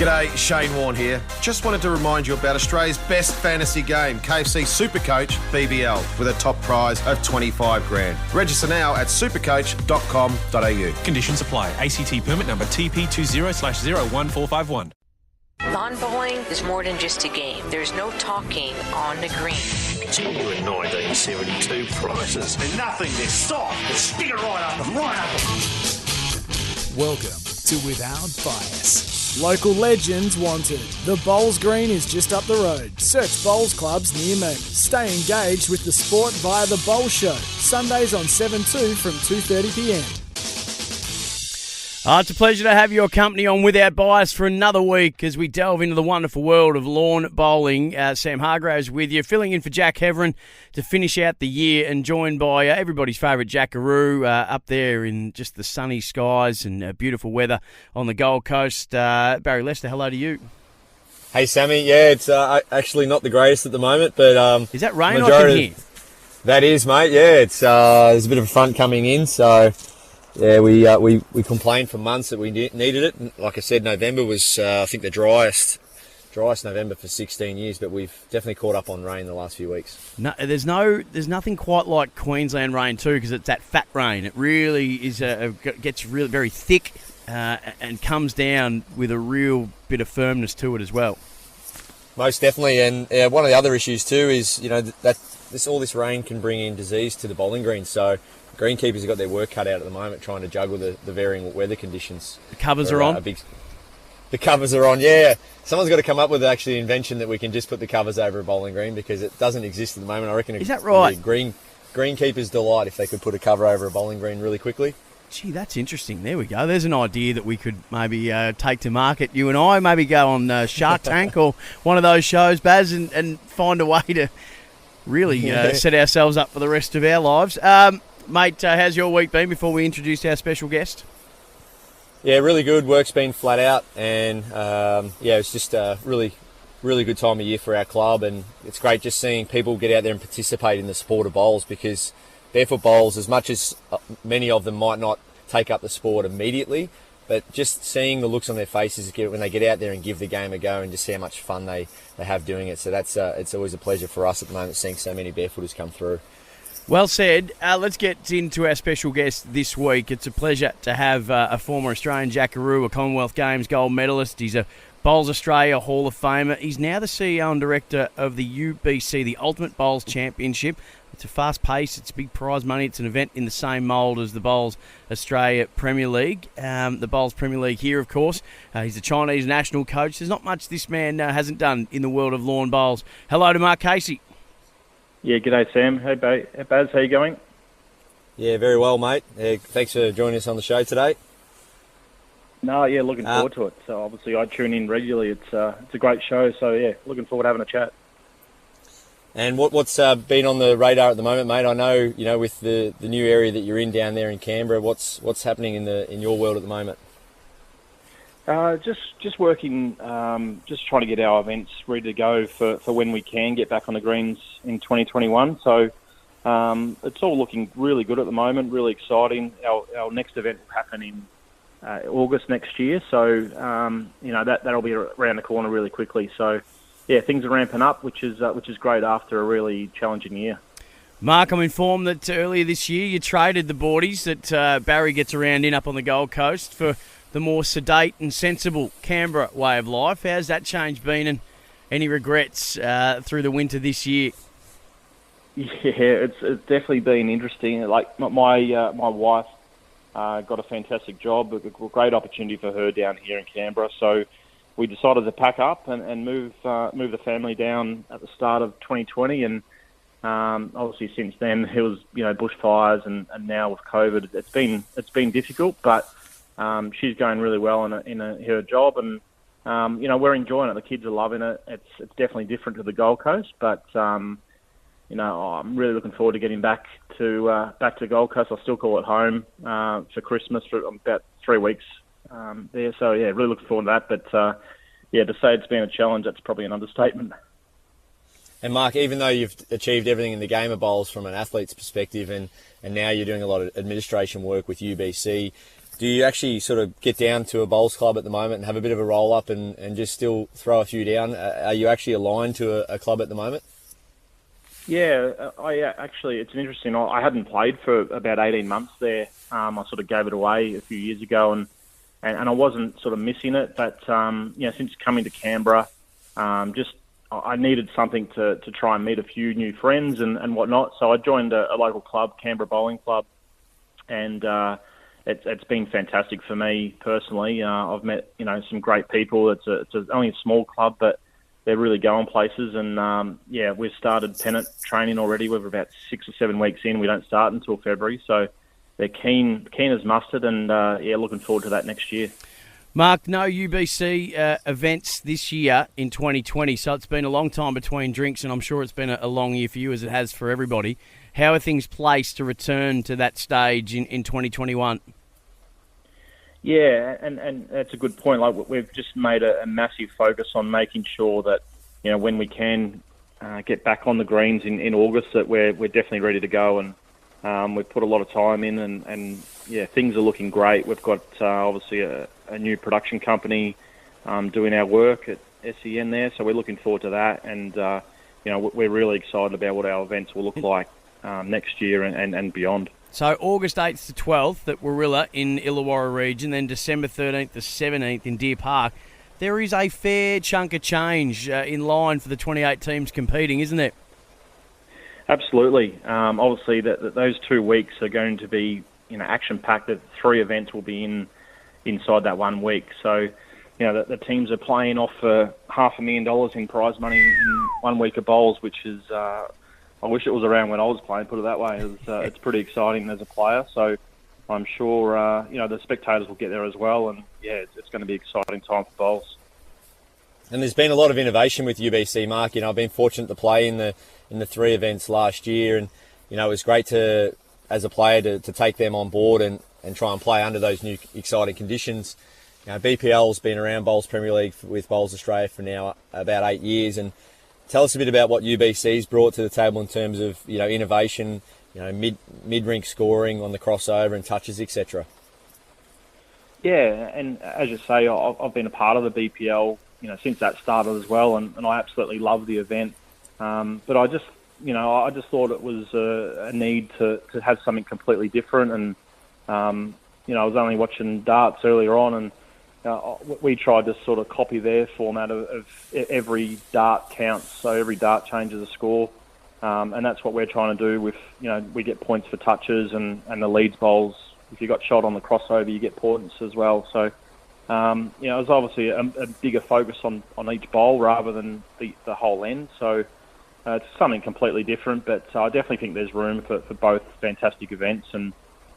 G'day, Shane Warne here. Just wanted to remind you about Australia's best fantasy game, KFC Supercoach BBL, with a top prize of 25 grand. Register now at supercoach.com.au. Conditions apply. ACT permit number TP20/01451. Lawn bowling is more than just a game. There's no talking on the green. Genuine 1972 prices. There's nothing this soft. Just stick it right up and right up. Welcome to Without Bias. Local legends wanted. The Bowls Green is just up the road. Search bowls clubs near me. Stay engaged with the sport via The Bowl Show. Sundays on 7/2 from 2:30pm. It's a pleasure to have your company on Without Bias for another week as we delve into the wonderful world of lawn bowling. Sam Hargreaves with you, filling in for Jack Heverin to finish out the year, and joined by everybody's favourite Jackaroo up there in just the sunny skies and beautiful weather on the Gold Coast. Barrie Lester, hello to you. Hey Sammy, yeah, it's actually not the greatest at the moment, but is that rain I can hear? That is, mate. Yeah, it's there's a bit of a front coming in, so. Yeah, we complained for months that we needed it. And like I said, November was, I think, the driest November for 16 years. But we've definitely caught up on rain the last few weeks. No, there's nothing quite like Queensland rain too, because it's that fat rain. It really is gets really very thick and comes down with a real bit of firmness to it as well. Most definitely, and one of the other issues too is that all this rain can bring in disease to the bowling greens. So. Greenkeepers have got their work cut out at the moment trying to juggle the varying weather conditions. The covers are on? The covers are on, yeah. Someone's got to come up with actually an invention that we can just put the covers over a bowling green, because it doesn't exist at the moment. I reckon is that right? Greenkeepers' delight if they could put a cover over a bowling green really quickly. Gee, that's interesting. There we go. There's an idea that we could maybe take to market. You and I maybe go on Shark Tank or one of those shows, Baz, and find a way to really set ourselves up for the rest of our lives. Mate, how's your week been before we introduce our special guest? Yeah, really good. Work's been flat out, and it's just a really, really good time of year for our club, and it's great just seeing people get out there and participate in the sport of bowls, because barefoot bowls, as much as many of them might not take up the sport immediately, but just seeing the looks on their faces when they get out there and give the game a go, and just see how much fun they have doing it. So that's it's always a pleasure for us at the moment, seeing so many barefooters come through. Well said. Let's get into our special guest this week. It's a pleasure to have a former Australian Jackaroo, a Commonwealth Games gold medalist. He's a Bowls Australia Hall of Famer. He's now the CEO and director of the UBC, the Ultimate Bowls Championship. It's a fast pace, it's big prize money. It's an event in the same mould as the Bowls Australia Premier League. The Bowls Premier League here, of course. He's a Chinese national coach. There's not much this man hasn't done in the world of lawn bowls. Hello to Mark Casey. Yeah, g'day Sam. Hey Baz, how you going? Yeah, very well, mate. Thanks for joining us on the show today. No, yeah, looking forward to it. So obviously I tune in regularly. It's a great show, so yeah, looking forward to having a chat. And what's been on the radar at the moment, mate? I know, with the new area that you're in down there in Canberra, what's happening in your world at the moment? Just working, just trying to get our events ready to go for when we can get back on the greens in 2021. So it's all looking really good at the moment, really exciting. Our next event will happen in August next year, so that'll be around the corner really quickly. So yeah, things are ramping up, which is great after a really challenging year. Mark, I'm informed that earlier this year you traded the boardies that Barrie gets around in up on the Gold Coast for the more sedate and sensible Canberra way of life. How's that change been, and any regrets through the winter this year? Yeah, it's definitely been interesting. Like my wife got a fantastic job, a great opportunity for her down here in Canberra. So we decided to pack up and move the family down at the start of 2020. And obviously since then it was bushfires and now with COVID, it's been difficult, but she's going really well in her job, and we're enjoying it. The kids are loving it. It's definitely different to the Gold Coast, but I'm really looking forward to getting back to Gold Coast. I'll still call it home for Christmas for about 3 weeks there. So yeah, really looking forward to that. But to say it's been a challenge, that's probably an understatement. And Mark, even though you've achieved everything in the game of bowls from an athlete's perspective, and now you're doing a lot of administration work with UBC, Do you actually sort of get down to a bowls club at the moment and have a bit of a roll up and just still throw a few down? Are you actually aligned to a club at the moment? Yeah, actually, it's interesting. I hadn't played for about 18 months there. I sort of gave it away a few years ago, and I wasn't sort of missing it. But since coming to Canberra, I needed something to try and meet a few new friends and whatnot. So I joined a local club, Canberra Bowling Club, and it's been fantastic for me personally. I've met some great people. It's only a small club, but they're really going places. And we've started pennant training already. We're about 6 or 7 weeks in. We don't start until February, so they're keen as mustard. And looking forward to that next year. Mark, no UBC events this year in 2020, so it's been a long time between drinks, and I'm sure it's been a long year for you as it has for everybody. How are things placed to return to that stage in 2021? Yeah, and that's a good point. Like, we've just made a massive focus on making sure that when we can get back on the greens in August, that we're definitely ready to go. And we've put a lot of time in, and things are looking great. We've got obviously a new production company doing our work at SEN there, so we're looking forward to that. And we're really excited about what our events will look like next year and beyond. So August 8th to 12th at Warilla in Illawarra region, then December 13th to 17th in Deer Park. There is a fair chunk of change in line for the 28 teams competing, isn't there? Absolutely. Obviously, those 2 weeks are going to be action-packed. The 3 events will be inside that 1 week. So, the teams are playing off for $500,000 in prize money in 1 week of bowls, which is, I wish it was around when I was playing, put it that way. It's pretty exciting as a player. So I'm sure, the spectators will get there as well. And, it's going to be an exciting time for bowls. And there's been a lot of innovation with UBC, Mark. I've been fortunate to play in the 3 events last year, and it was great to, as a player, to take them on board and try and play under those new exciting conditions. BPL's been around Bowls Premier League with Bowls Australia for now about 8 years, and tell us a bit about what UBC's brought to the table in terms of innovation, mid-rink scoring on the crossover and touches, etc. Yeah, and as you say, I've been a part of the BPL since that started as well, and I absolutely love the event. But I just thought it was a need to have something completely different. And, I was only watching darts earlier on, and we tried to sort of copy their format of every dart counts. So every dart changes a score. And that's what we're trying to do with, we get points for touches and the leads bowls. If you got shot on the crossover, you get points as well. So, it was obviously a bigger focus on each bowl rather than the whole end. So it's something completely different, but I definitely think there's room for both fantastic events.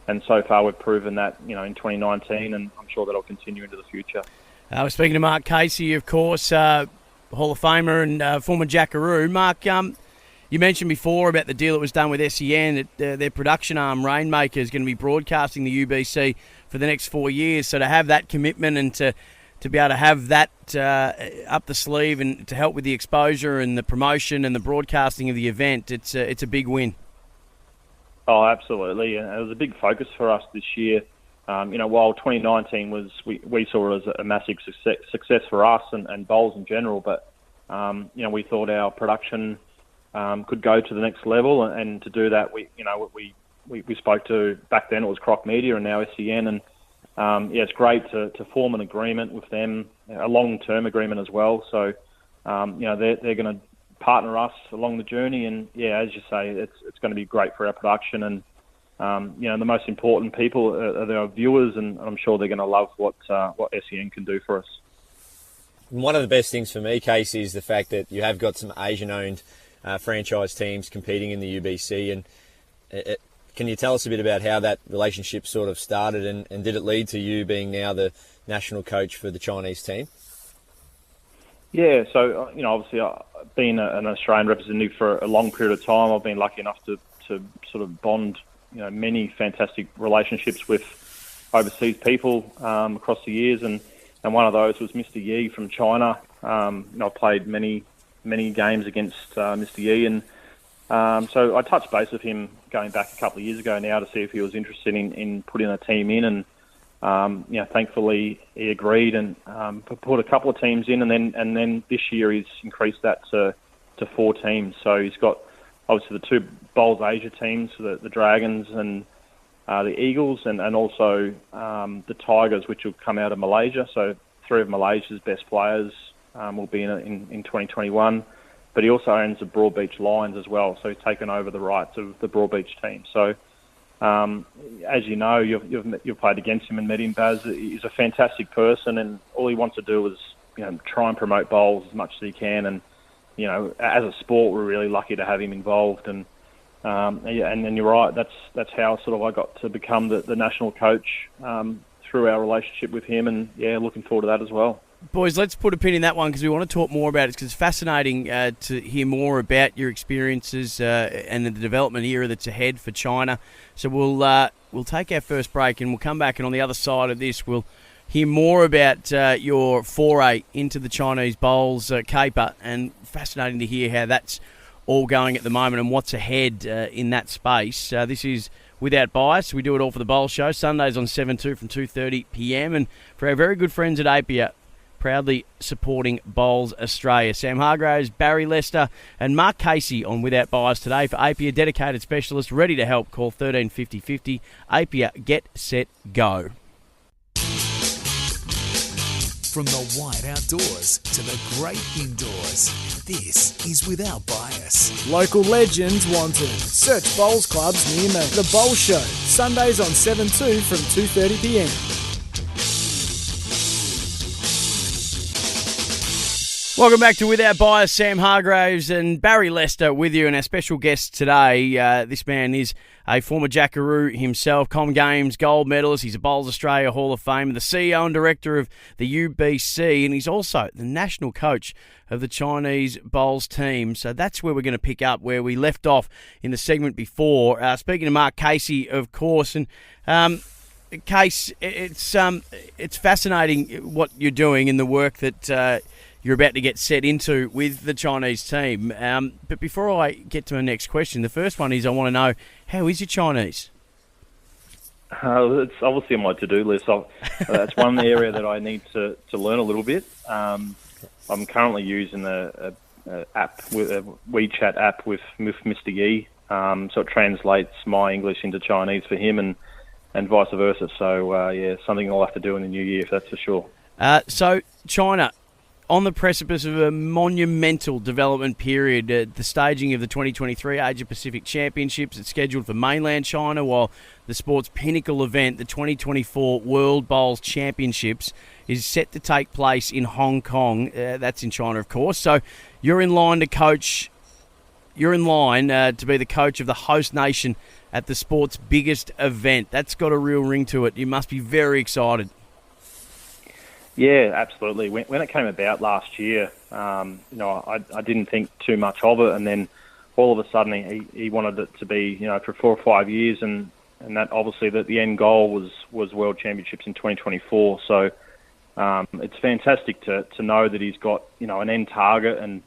And so far we've proven that, in 2019, and I'm sure that'll continue into the future. We're speaking to Mark Casey, of course, Hall of Famer and former Jackaroo. Mark, you mentioned before about the deal that was done with SEN. Their production arm, Rainmaker, is going to be broadcasting the UBC for the next 4 years. So to have that commitment and to be able to have that up the sleeve and to help with the exposure and the promotion and the broadcasting of the event, it's a big win. Oh, absolutely. And it was a big focus for us this year. While 2019 was, we saw it as a massive success for us and bowls in general, but, we thought our production could go to the next level, and to do that, we spoke to, back then it was Croc Media and now SEN, and it's great to form an agreement with them, a long-term agreement as well. So, they're going to partner us along the journey, and as you say, it's going to be great for our production, and the most important people are our viewers, and I'm sure they're going to love what SEN can do for us. One of the best things for me, Casey, is the fact that you have got some Asian-owned franchise teams competing in the UBC, and can you tell us a bit about how that relationship sort of started, and did it lead to you being now the national coach for the Chinese team? Yeah, so, obviously being an Australian representative for a long period of time, I've been lucky enough to sort of bond, many fantastic relationships with overseas people across the years, and one of those was Mr. Yi from China. I've played many games against Mr. Yi, and so I touched base with him going back a couple of years ago now to see if he was interested in putting a team in, and thankfully he agreed and put a couple of teams in, and then this year he's increased that to 4 teams. So he's got obviously the 2 Bowls Asia teams, the Dragons and the Eagles, and also the Tigers, which will come out of Malaysia. So 3 of Malaysia's best players will be in 2021. But he also owns the Broadbeach Lions as well, so he's taken over the rights of the Broadbeach team. So, as you know, you've played against him and met him, Baz. He's a fantastic person, and all he wants to do is try and promote bowls as much as he can. And as a sport, we're really lucky to have him involved. And and you're right, that's how sort of I got to become the national coach through our relationship with him. And looking forward to that as well. Boys, let's put a pin in that one because we want to talk more about it, because it's fascinating to hear more about your experiences and the development era that's ahead for China. So we'll take our first break and we'll come back, and on the other side of this we'll hear more about your foray into the Chinese bowls caper, and fascinating to hear how that's all going at the moment and what's ahead in that space. This is Without Bias. We do it all for the Bowl Show, Sundays on 7-2 from 2:30 p.m. And for our very good friends at Apia, proudly supporting Bowls Australia. Sam Hargreaves, Barrie Lester and Mark Casey on Without Bias today. For Apia, dedicated specialist, ready to help. Call 13 50 50. Apia, get, set, go. From the wide outdoors to the great indoors, this is Without Bias. Local legends wanted. Search bowls clubs near me. The Bowl Show, Sundays on 7-2 from 2:30 p.m. Welcome back to Without Bias. Sam Hargreaves and Barrie Lester with you, and our special guest today. This man is a former Jackaroo himself, Com Games gold medalist. He's a Bowls Australia Hall of Famer, the CEO and director of the UBC, and he's also the national coach of the Chinese Bowls team. So that's where we're going to pick up where we left off in the segment before. Speaking to Mark Casey, of course, and Case, it's fascinating what you're doing and the work that you're about to get set into with the Chinese team. But before I get to my next question, the first one is I want to know, how is your Chinese? It's obviously on my to-do list. That's one area that I need to learn a little bit. I'm currently using a WeChat app with Mr. Yi, so it translates my English into Chinese for him and vice versa. So, something I'll have to do in the new year, that's for sure. So, China, on the precipice of a monumental development period, the staging of the 2023 Asia-Pacific Championships, it's scheduled for mainland China, while the sport's pinnacle event, the 2024 World Bowls Championships, is set to take place in Hong Kong. That's in China, of course. So you're in line to coach. You're in line to be the coach of the host nation at the sport's biggest event. That's got a real ring to it. You must be very excited. Yeah, absolutely. When it came about last year, I didn't think too much of it, and then all of a sudden he wanted it to be, for 4 or 5 years, and that obviously that the end goal was World Championships in 2024. So it's fantastic to know that he's got an end target, and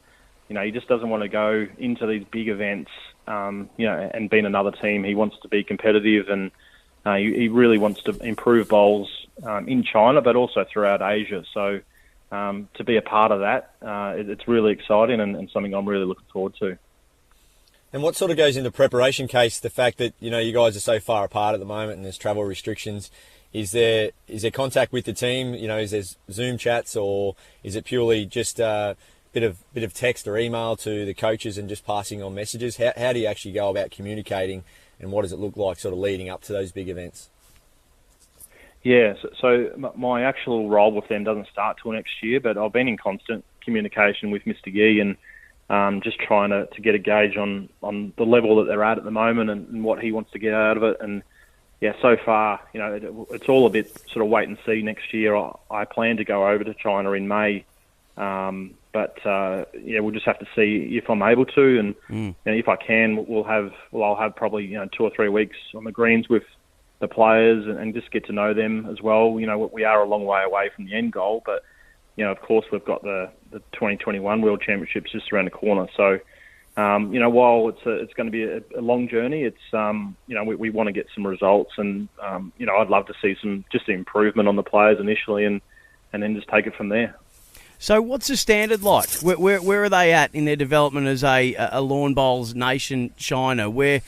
he just doesn't want to go into these big events, and being another team. He wants to be competitive, and he really wants to improve bowls in China, but also throughout Asia. So to be a part of that, it's really exciting and something I'm really looking forward to. And what sort of goes into preparation, Case? The fact that you guys are so far apart at the moment and there's travel restrictions. Is there contact with the team? Is there Zoom chats, or is it purely just a bit of text or email to the coaches and just passing on messages? How do you actually go about communicating, and what does it look like sort of leading up to those big events? Yeah, so my actual role with them doesn't start till next year, but I've been in constant communication with Mr. Yi and just trying to get a gauge on the level that they're at the moment and what he wants to get out of it. And yeah, so far, it's all a bit sort of wait and see next year. I plan to go over to China in May, but we'll just have to see if I'm able to, and if I can, I'll have probably 2 or 3 weeks on the greens with the players and just get to know them as well. We are a long way away from the end goal, but of course we've got the 2021 World Championships just around the corner. So While it's going to be a long journey, it's we want to get some results, and I'd love to see some just improvement on the players initially, and then just take it from there. So what's the standard like? Where are they at in their development as a lawn bowls nation, China? Where,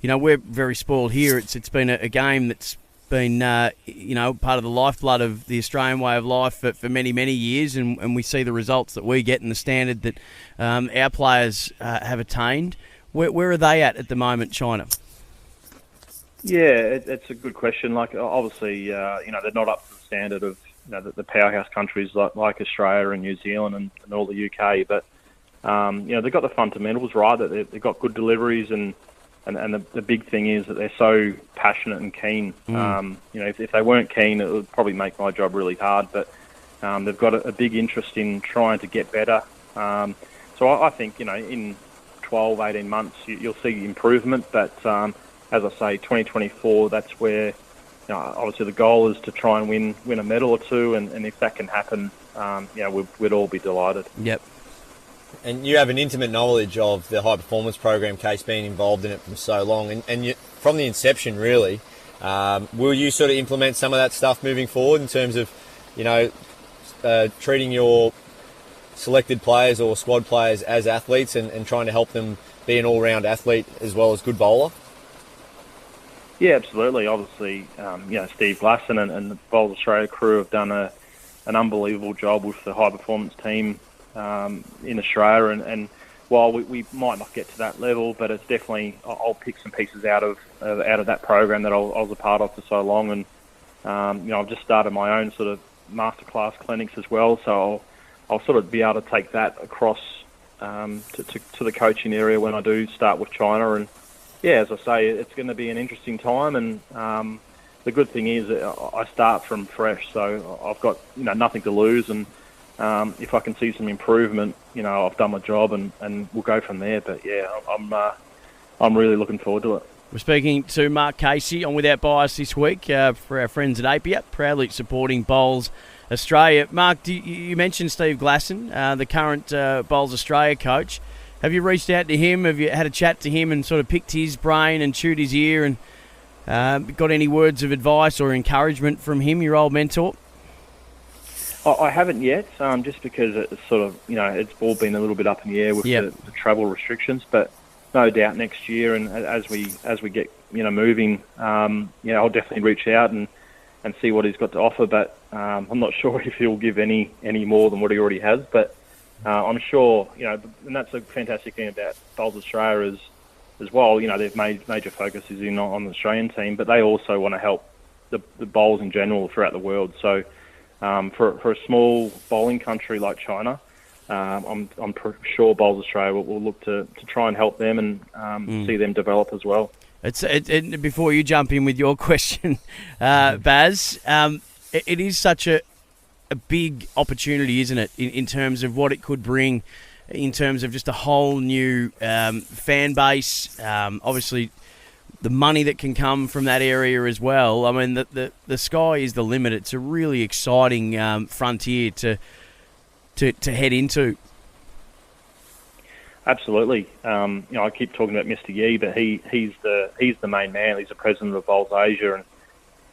we're very spoiled here. It's been a game that's been, part of the lifeblood of the Australian way of life for many, many years, and we see the results that we get and the standard that our players have attained. Where are they at the moment, China? Yeah, it's a good question. Like, obviously, they're not up to the standard of the powerhouse countries like Australia and New Zealand and all the UK, but they've got the fundamentals right. That they've got good deliveries, and the big thing is that they're so passionate and keen. If they weren't keen, it would probably make my job really hard. But they've got a big interest in trying to get better. So I think in 12, 18 months you'll see improvement. But as I say, 2024, that's where. Obviously the goal is to try and win a medal or two, and if that can happen, we'd all be delighted. Yep. And you have an intimate knowledge of the high performance program, Case, being involved in it from so long, and you, from the inception, really. Will you sort of implement some of that stuff moving forward in terms of, treating your selected players or squad players as athletes and trying to help them be an all-round athlete as well as good bowler? Yeah, absolutely. Obviously, Steve Glasson and the Bowls Australia crew have done an unbelievable job with the high performance team in Australia. And while we might not get to that level, but it's definitely, I'll pick some pieces out of that program that I was a part of for so long. And I've just started my own sort of masterclass clinics as well, so I'll sort of be able to take that across to the coaching area when I do start with China. And yeah, as I say, it's going to be an interesting time, and the good thing is that I start from fresh, so I've got nothing to lose, and if I can see some improvement, I've done my job, and we'll go from there. But yeah, I'm really looking forward to it. We're speaking to Mark Casey on Without Bias this week for our friends at Apia, proudly supporting Bowls Australia. Mark, you mentioned Steve Glasson, the current Bowls Australia coach. Have you reached out to him? Have you had a chat to him and sort of picked his brain and chewed his ear, and got any words of advice or encouragement from him, your old mentor? I haven't yet, just because it's sort of, it's all been a little bit up in the air with the travel restrictions. But no doubt next year, and as we get moving, I'll definitely reach out and see what he's got to offer. But I'm not sure if he'll give any more than what he already has. But I'm sure, and that's a fantastic thing about Bowls Australia as well. They've made major focuses on the Australian team, but they also want to help the bowls in general throughout the world. So for a small bowling country like China, I'm sure Bowls Australia will look to try and help them and see them develop as well. Before you jump in with your question, Baz, it is such a big opportunity, isn't it, in terms of what it could bring, in terms of just a whole new fan base, obviously the money that can come from that area as well. I mean, the sky is the limit. It's a really exciting frontier to head into. Absolutely. I keep talking about Mr. Yee, but he's the main man. He's the president of Bowls Asia,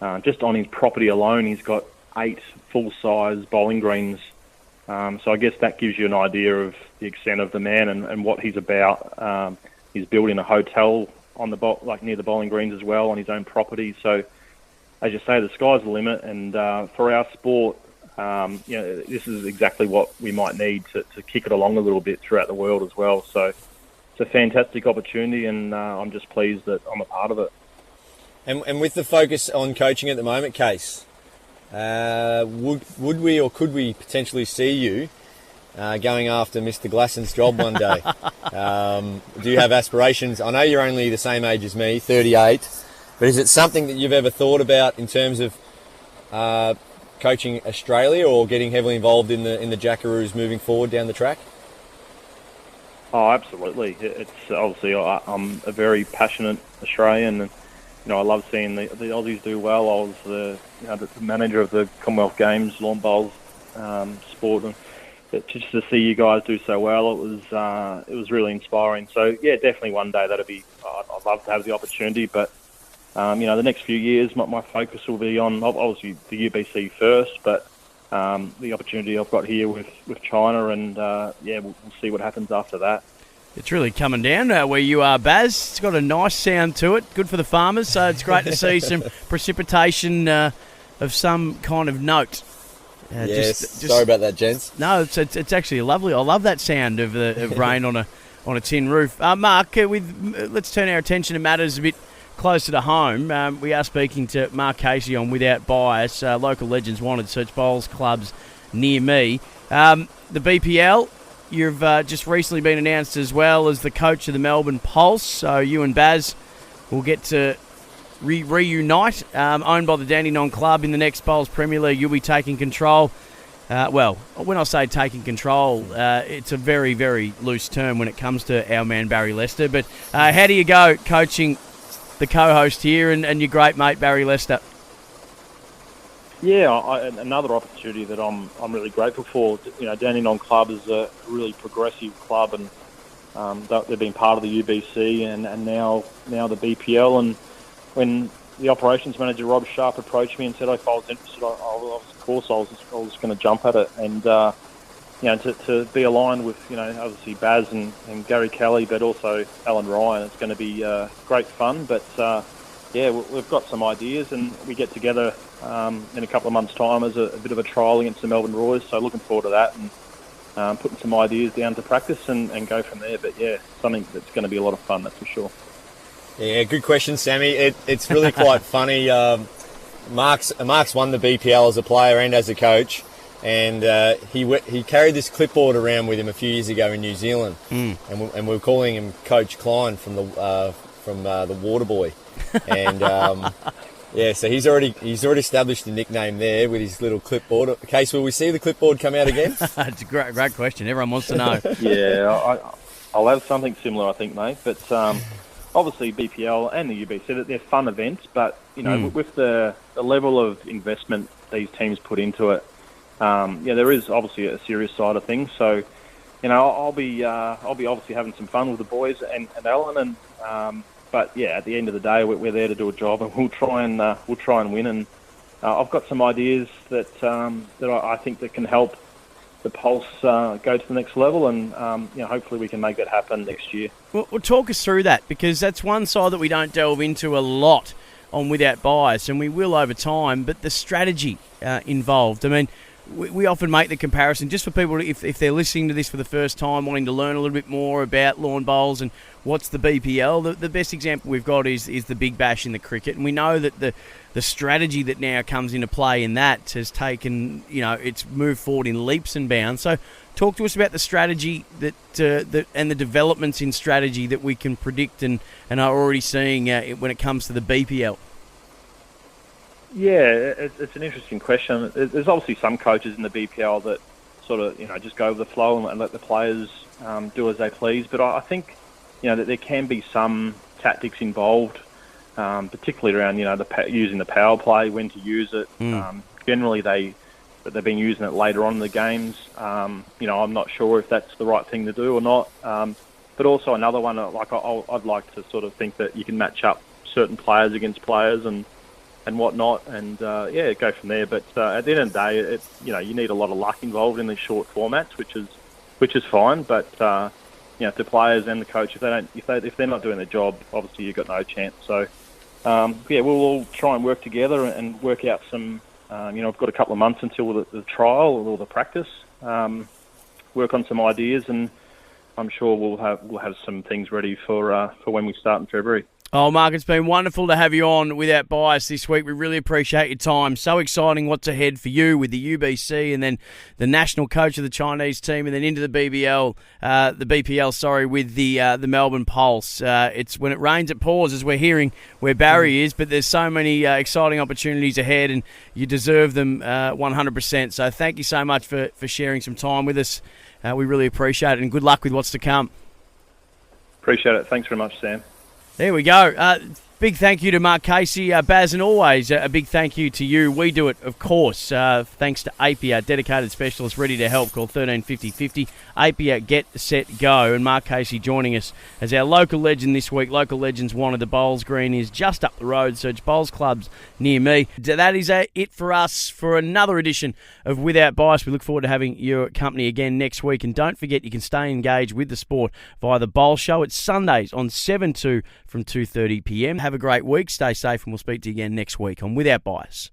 and just on his property alone, he's got 8 full-size bowling greens. So I guess that gives you an idea of the extent of the man and what he's about. He's building a hotel on the near the bowling greens as well on his own property. So, as you say, the sky's the limit, and for our sport, this is exactly what we might need to kick it along a little bit throughout the world as well. So it's a fantastic opportunity, and I'm just pleased that I'm a part of it. And with the focus on coaching at the moment, Case, would we or could we potentially see you going after Mr. Glasson's job one day? Do you have aspirations? I know you're only the same age as me, 38, but is it something that you've ever thought about in terms of coaching Australia or getting heavily involved in the Jackaroos moving forward down the track? Oh, absolutely. It's obviously I'm a very passionate Australian, and I love seeing the Aussies do well. I was the manager of the Commonwealth Games lawn bowls sport just to see you guys do so well, it was really inspiring. So yeah, definitely one day I'd love to have the opportunity, but the next few years, my focus will be on obviously the UBC first, but the opportunity I've got here with China, and we'll see what happens after that. It's really coming down where you are, Baz. It's got a nice sound to it, good for the farmers, so it's great to see some precipitation of some kind of note. Sorry about that, gents. No, it's actually lovely. I love that sound of rain on a tin roof. Mark, let's turn our attention to matters a bit closer to home. We are speaking to Mark Casey on Without Bias. Local legends wanted, search bowls clubs near me. The BPL, you've just recently been announced as well as the coach of the Melbourne Pulse. So you and Baz will get to reunite. Owned by the Dandenong Club in the next Bowls Premier League, you'll be taking control. When I say taking control, it's a very, very loose term when it comes to our man Barrie Lester. But how do you go coaching the co-host here and your great mate Barrie Lester? Yeah, another opportunity that I'm really grateful for. Dandenong Club is a really progressive club, and they've been part of the UBC and now the BPL. And when the operations manager Rob Sharp approached me and said if I was interested, I was going to jump at it. And to be aligned with obviously Baz and Gary Kelly, but also Alan Ryan, it's going to be great fun. But we've got some ideas, and we get together in a couple of months' time as a bit of a trial against the Melbourne Royals. So looking forward to that, and putting some ideas down to practice and go from there. But yeah, something that's going to be a lot of fun, that's for sure. Yeah, good question, Sammy. It's really quite funny. Mark's won the BPL as a player and as a coach, and he carried this clipboard around with him a few years ago in New Zealand, and we were calling him Coach Klein from the Waterboy, and so he's already established a nickname there with his little clipboard. Case, will we see the clipboard come out again? It's a great question. Everyone wants to know. Yeah, I'll have something similar, I think, mate. But obviously BPL and the UBC, they're fun events, but with the level of investment these teams put into it, there is obviously a serious side of things. So, I'll be obviously having some fun with the boys and Alan, and but yeah, at the end of the day, we're there to do a job, and we'll try and win. And I've got some ideas that I think that can help the Pulse go to the next level, and hopefully we can make that happen next year. Well, talk us through that, because that's one side that we don't delve into a lot on Without Bias, and we will over time, but the strategy involved. I mean, we often make the comparison, just for people, if they're listening to this for the first time, wanting to learn a little bit more about lawn bowls and what's the BPL, the best example we've got is the Big Bash in the cricket, and we know that the strategy that now comes into play in that has taken, it's moved forward in leaps and bounds. So talk to us about the strategy that and the developments in strategy that we can predict and are already seeing when it comes to the BPL. Yeah, it's an interesting question. There's obviously some coaches in the BPL that sort of, just go with the flow and let the players do as they please. But I think, that there can be some tactics involved, particularly around, using the power play, when to use it. Generally, they've been using it later on in the games. I'm not sure if that's the right thing to do or not. But also another one, I'd like to sort of think that you can match up certain players against players and whatnot, and go from there. But at the end of the day, you need a lot of luck involved in these short formats, which is fine. But the players and the coach, if they're not doing their job, obviously you've got no chance. So we'll all try and work together and work out some. I've got a couple of months until the trial or the practice. Work on some ideas, and I'm sure we'll have some things ready for when we start in February. Oh, Mark, it's been wonderful to have you on Without Bias this week. We really appreciate your time. So exciting what's ahead for you with the UBC and then the national coach of the Chinese team and then into the BPL, with the Melbourne Pulse. It's when it rains, it pours, as we're hearing where Barrie is, but there's so many exciting opportunities ahead and you deserve them 100%. So thank you so much for sharing some time with us. We really appreciate it, and good luck with what's to come. Appreciate it. Thanks very much, Sam. There we go. Big thank you to Mark Casey. Baz, and always a big thank you to you. We do it, of course, thanks to Apia, dedicated specialist ready to help. Call 135050. Apia, get, set, go. And Mark Casey joining us as our local legend this week. Local Legends wanted. The Bowls Green is just up the road. Search Bowls Clubs near me. That is it for us for another edition of Without Bias. We look forward to having your company again next week. And don't forget, you can stay engaged with the sport via the Bowl Show. It's Sundays on 7-2 from 2:30 p.m. Have a great week. Stay safe, and we'll speak to you again next week on Without Bias.